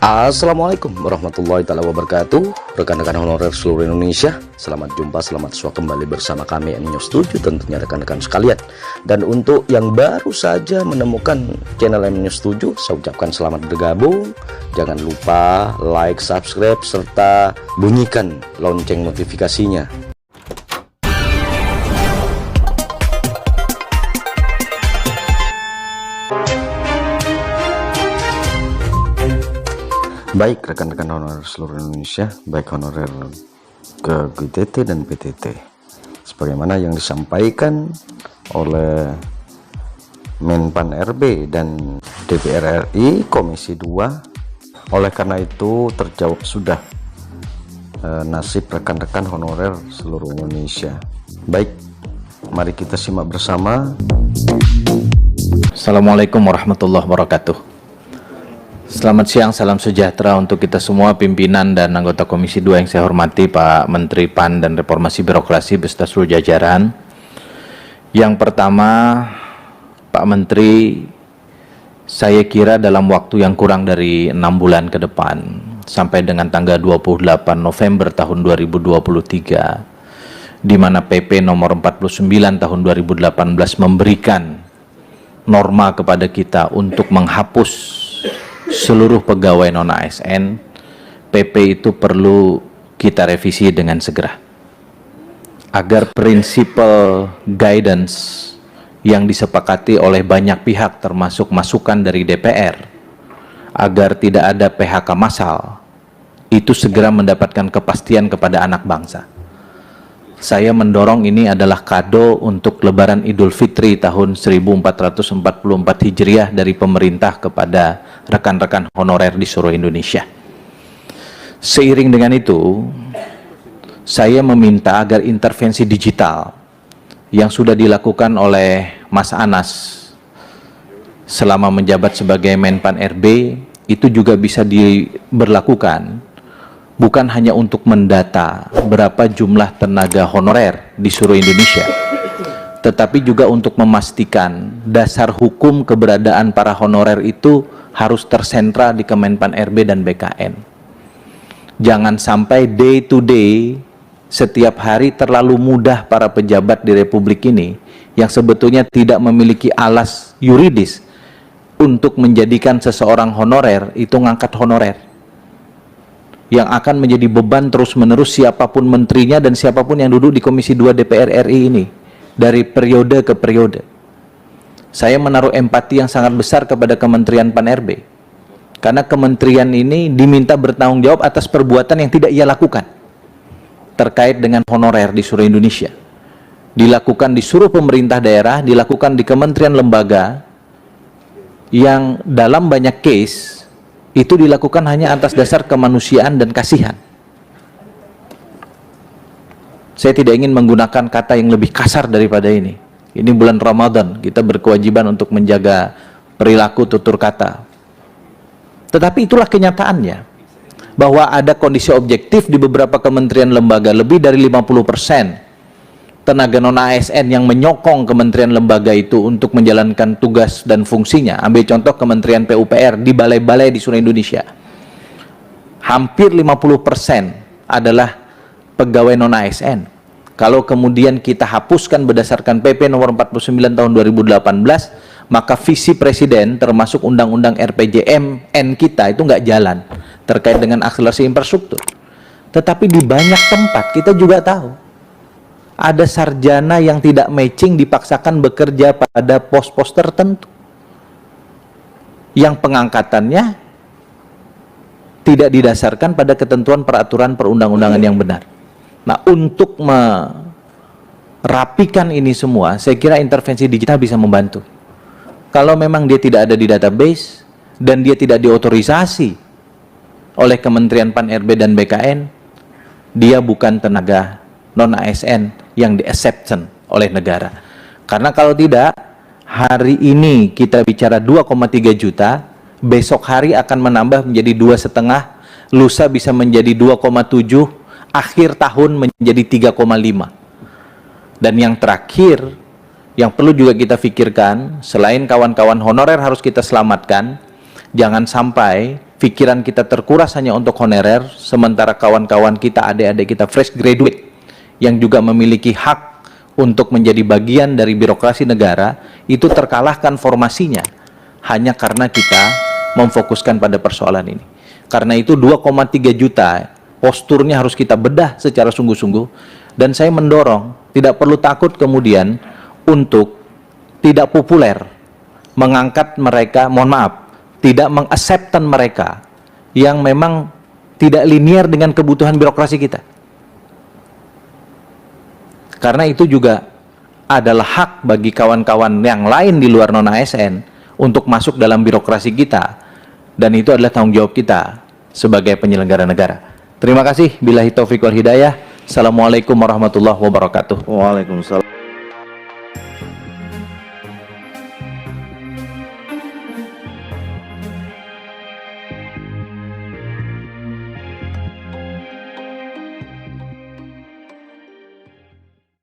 Assalamualaikum warahmatullahi wabarakatuh. Rekan-rekan honorer seluruh Indonesia, selamat jumpa, selamat sua kembali bersama kami M-News7 tentunya rekan-rekan sekalian. Dan untuk yang baru saja menemukan channel M-News7, saya ucapkan selamat bergabung. Jangan lupa like, subscribe, serta bunyikan lonceng notifikasinya. Baik rekan-rekan honorer seluruh Indonesia, baik honorer ke GTT dan PTT, sebagaimana yang disampaikan oleh Menpan RB dan DPR RI Komisi 2. Oleh karena itu terjawab sudah nasib rekan-rekan honorer seluruh Indonesia. Baik, mari kita simak bersama. Assalamualaikum warahmatullahi wabarakatuh. Selamat siang, salam sejahtera untuk kita semua, pimpinan dan anggota Komisi 2 yang saya hormati, Pak Menteri PAN dan Reformasi Birokrasi beserta seluruh jajaran. Yang pertama, Pak Menteri, saya kira dalam waktu yang kurang dari 6 bulan ke depan, sampai dengan tanggal 28 November tahun 2023, di mana PP nomor 49 tahun 2018 memberikan norma kepada kita untuk menghapus seluruh pegawai non-ASN, PP itu perlu kita revisi dengan segera agar prinsipal guidance yang disepakati oleh banyak pihak termasuk masukan dari DPR agar tidak ada PHK massal itu segera mendapatkan kepastian kepada anak bangsa. Saya mendorong ini adalah kado untuk Lebaran Idul Fitri tahun 1444 Hijriah dari pemerintah kepada rekan-rekan honorer di seluruh Indonesia. Seiring dengan itu, saya meminta agar intervensi digital yang sudah dilakukan oleh Mas Anas selama menjabat sebagai Menpan RB itu juga bisa diberlakukan, bukan hanya untuk mendata berapa jumlah tenaga honorer di seluruh Indonesia, tetapi juga untuk memastikan dasar hukum keberadaan para honorer itu harus tersentra di Kemenpan RB dan BKN. Jangan sampai day to day, setiap hari terlalu mudah para pejabat di Republik ini yang sebetulnya tidak memiliki alas yuridis untuk menjadikan seseorang honorer itu ngangkat honorer, yang akan menjadi beban terus-menerus siapapun menterinya dan siapapun yang duduk di Komisi 2 DPR RI ini dari periode ke periode. Saya menaruh empati yang sangat besar kepada Kementerian PAN RB karena kementerian ini diminta bertanggung jawab atas perbuatan yang tidak ia lakukan terkait dengan honorer di seluruh Indonesia. Dilakukan di seluruh pemerintah daerah, dilakukan di kementerian lembaga yang dalam banyak case itu dilakukan hanya atas dasar kemanusiaan dan kasihan. Saya tidak ingin menggunakan kata yang lebih kasar daripada ini. Ini bulan Ramadan, kita berkewajiban untuk menjaga perilaku tutur kata. Tetapi itulah kenyataannya, bahwa ada kondisi objektif di beberapa kementerian lembaga, lebih dari 50% tenaga non-ASN yang menyokong kementerian lembaga itu untuk menjalankan tugas dan fungsinya. Ambil contoh Kementerian PUPR di balai-balai di seluruh Indonesia. Hampir 50% adalah pegawai non-ASN. Kalau kemudian kita hapuskan berdasarkan PP nomor 49 tahun 2018, maka visi Presiden termasuk Undang-Undang RPJMN kita itu nggak jalan terkait dengan akselerasi infrastruktur. Tetapi di banyak tempat kita juga tahu ada sarjana yang tidak matching dipaksakan bekerja pada pos-pos tertentu yang pengangkatannya tidak didasarkan pada ketentuan peraturan perundang-undangan yang benar. Nah, untuk merapikan ini semua, saya kira intervensi digital bisa membantu. Kalau memang dia tidak ada di database dan dia tidak diotorisasi oleh Kementerian PAN RB dan BKN, dia bukan tenaga non-ASN yang di-acceptance oleh negara. Karena kalau tidak, hari ini kita bicara 2,3 juta, besok hari akan menambah menjadi 2,5, lusa bisa menjadi 2,7, akhir tahun menjadi 3,5. Dan yang terakhir, yang perlu juga kita pikirkan, selain kawan-kawan honorer harus kita selamatkan, jangan sampai pikiran kita terkuras hanya untuk honorer, sementara kawan-kawan kita, adik-adik kita fresh graduate yang juga memiliki hak untuk menjadi bagian dari birokrasi negara, itu terkalahkan formasinya hanya karena kita memfokuskan pada persoalan ini. Karena itu 2,3 juta posturnya harus kita bedah secara sungguh-sungguh, dan saya mendorong tidak perlu takut kemudian untuk tidak populer mengangkat mereka, mohon maaf, tidak mengakseptan mereka yang memang tidak linear dengan kebutuhan birokrasi kita. Karena itu juga adalah hak bagi kawan-kawan yang lain di luar non-ASN untuk masuk dalam birokrasi kita, dan itu adalah tanggung jawab kita sebagai penyelenggara negara. Terima kasih. Billahi taufiq wal hidayah. Assalamualaikum warahmatullahi wabarakatuh. Waalaikumsalam.